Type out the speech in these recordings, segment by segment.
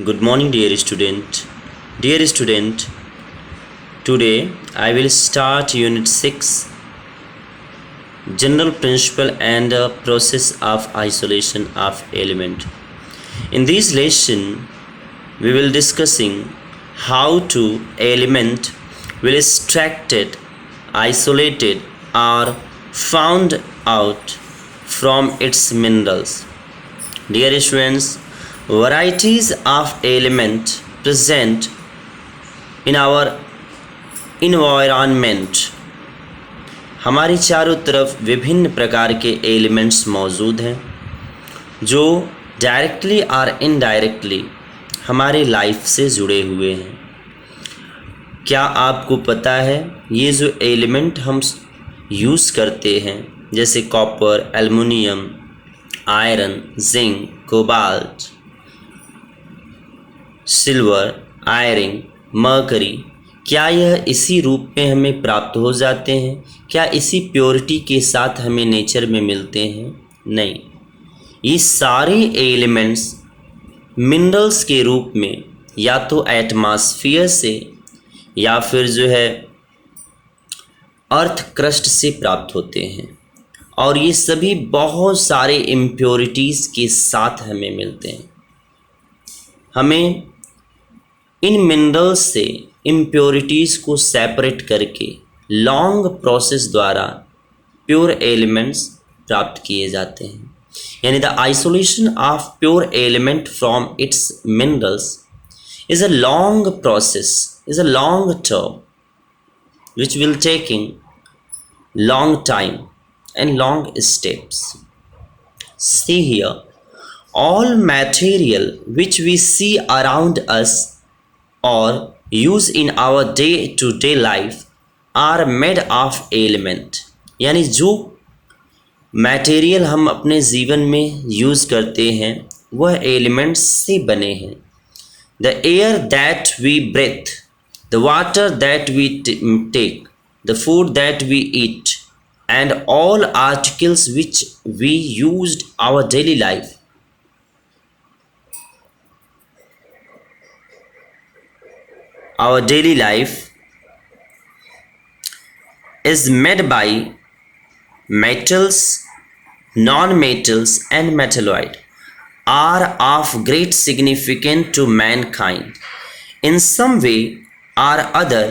Good morning, dear student. Dear student, today I will start Unit 6 General Principle and Process of Isolation of Element. In this lesson, we will discussing how to element will extracted, isolated, or found out from its minerals. Dear students, varieties of element present in our environment. हमारी चारों तरफ विभिन्न प्रकार के elements मौजूद हैं जो directly और इनडायरेक्टली हमारे लाइफ से जुड़े हुए हैं। क्या आपको पता है ये जो एलिमेंट हम यूज़ करते हैं जैसे copper, aluminium, iron, zinc, cobalt, silver, iron, mercury, क्या यह इसी रूप में हमें प्राप्त हो जाते हैं? क्या इसी प्योरिटी के साथ हमें नेचर में मिलते हैं? नहीं, ये सारे एलिमेंट्स मिनरल्स के रूप में या तो एटमॉस्फेयर से या फिर जो है अर्थ क्रस्ट से प्राप्त होते हैं और ये सभी बहुत सारे इम्प्योरिटीज़ के साथ हमें मिलते हैं। हमें इन मिनरल्स से इम्प्योरिटीज़ को सेपरेट करके लॉन्ग प्रोसेस द्वारा प्योर एलिमेंट्स प्राप्त किए जाते हैं। यानी the isolation of pure element from its minerals is a long process, is a long term which will taking long time and long steps. See here, all material which we see around us or use in our day-to-day life are made of element. यानी जो material हम अपने जीवन में use करते हैं वह elements से बने हैं। The air that we breathe, the water that we take, the food that we eat, and all articles which we used our daily life. Our daily life is made by metals, non-metals, and metalloid are of great significance to mankind. In some way or other,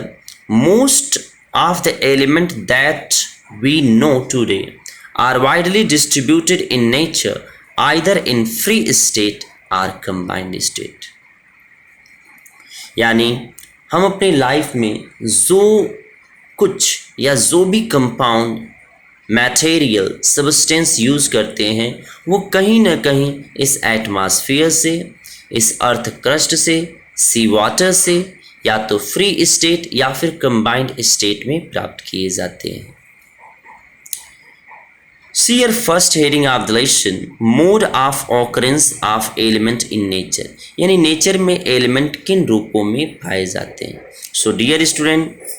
most of the elements that we know today are widely distributed in nature, either in free state or combined state. यानी हम अपनी life में जो कुछ या जो भी compound material substance use करते हैं वो कहीं ना कहीं इस एटमॉस्फेयर से, इस अर्थ क्रस्ट से, सी वाटर से या तो फ्री स्टेट या फिर कंबाइंड स्टेट में प्राप्त किए जाते हैं। See your first heading of the lesson, mode of occurrence of element in nature. यानी नेचर में एलिमेंट किन रूपों में पाए जाते हैं। So dear student,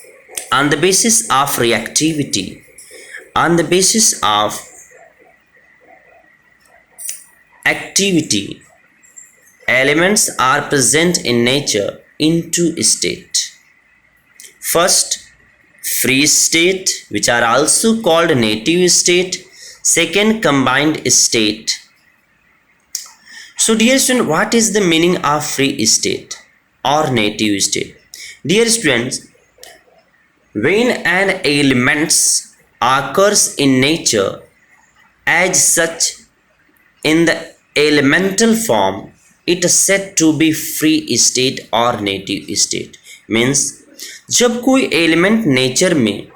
on the basis of reactivity, on the basis of activity, elements are present in nature in two states. First, free state, which are also called native state. Second, combined state. So dear student, what is the meaning of free state or native state? Dear students, when an element occurs in nature as such in the elemental form, it is said to be free state or native state. Means जब कोई element nature में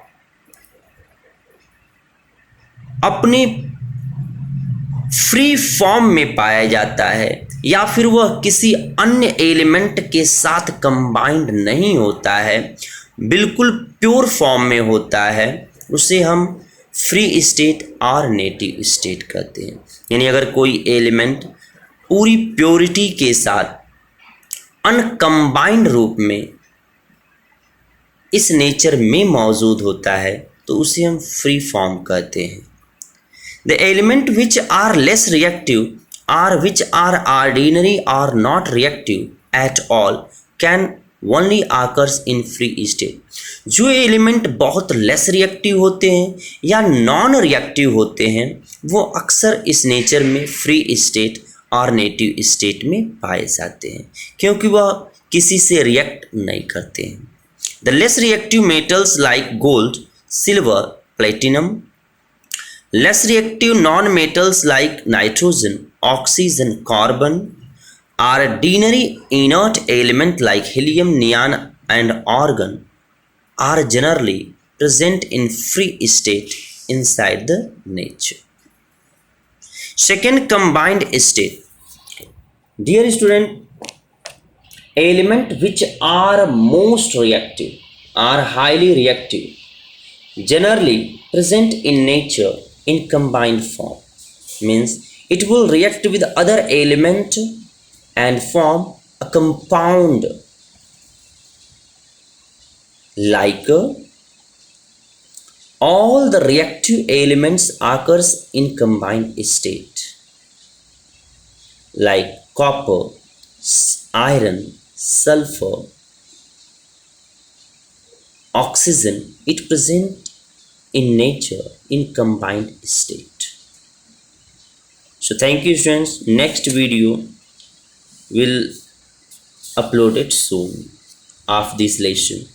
अपने free form में पाया जाता है या फिर वह किसी अन्य एलिमेंट के साथ कंबाइंड नहीं होता है, बिल्कुल प्योर फॉर्म में होता है, उसे हम फ्री स्टेट और नेटिव स्टेट कहते हैं। यानी अगर कोई एलिमेंट पूरी प्योरिटी के साथ अनकम्बाइंड रूप में इस नेचर में मौजूद होता है तो उसे हम फ्री फॉर्म कहते हैं। The element which are less reactive or which are ordinary or not reactive at all can only occurs in free state. जो एलिमेंट बहुत लेस रिएक्टिव होते हैं या नॉन रिएक्टिव होते हैं वो अक्सर इस नेचर में फ्री स्टेट और नेटिव स्टेट में पाए जाते हैं क्योंकि वह किसी से रिएक्ट नहीं करते हैं. The less reactive metals like gold, silver, platinum, less reactive non-metals like nitrogen, oxygen, carbon, are ordinary inert element like helium, neon, and argon are generally present in free state inside the nature. Second, combined state. Dear student, element which are most reactive are highly reactive, generally present in nature in combined form, means it will react with other element and form a compound like all the reactive elements occurs in combined state like copper, iron, sulfur, oxygen. It present in nature in combined state. So thank you students. Next video will upload it soon of this lesson.